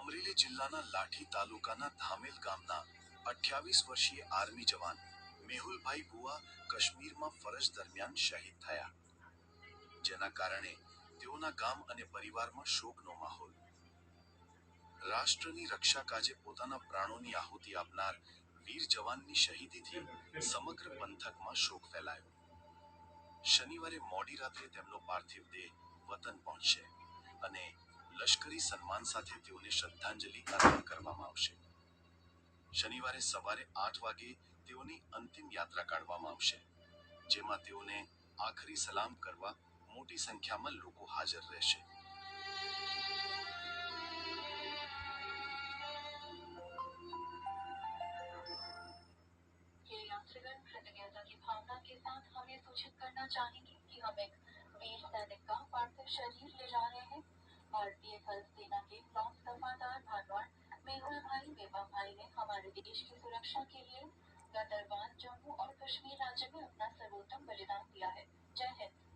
અમરેલી જિલ્લાના લાઠી તાલુકાના ધામેલ ગામના 28 વર્ષીય આર્મી જવાન મેહુલભાઈ બુઆ કાશ્મીરમાં ફરજ દરમિયાન શહીદ થયા, જેના કારણે તેઓના ગામ અને પરિવારમાં શોકનો માહોલ. રાષ્ટ્રની રક્ષા કાજે પોતાના પ્રાણોની આહુતિ આપનાર વીર જવાનની શહીદીથી સમગ્ર પંથકમાં શોક ફેલાયો. શનિવારે મોડી રાત્રે તેમનો પાર્થિવ દેહ વતન પહોંચશે અને લશ્કરી સન્માન સાથે તેઓને શ્રદ્ધાંજલિ અર્પણ કરવામાં આવશે. શનિવારે સવારે 8 વાગે તેઓની અંતિમ યાત્રા કાઢવામાં આવશે, જેમાં તેઓને આખરી સલામ કરવા મોટી સંખ્યામાં લોકો હાજર રહેશે. ये यात्रीगण कृतज्ञता की भावना के साथ हमें सूचित करना चाहेंगे कि हम एक वीर सैनिक का पार्थिव शरीर ले जा रहे हैं. भारतीय थल सेना के लॉन्स दफादार भानवाड़ मेहुल भाई ने हमारे देश की सुरक्षा के लिए गदरवान जम्मू और कश्मीर राज्य में अपना सर्वोत्तम बलिदान दिया है. जय हिंद.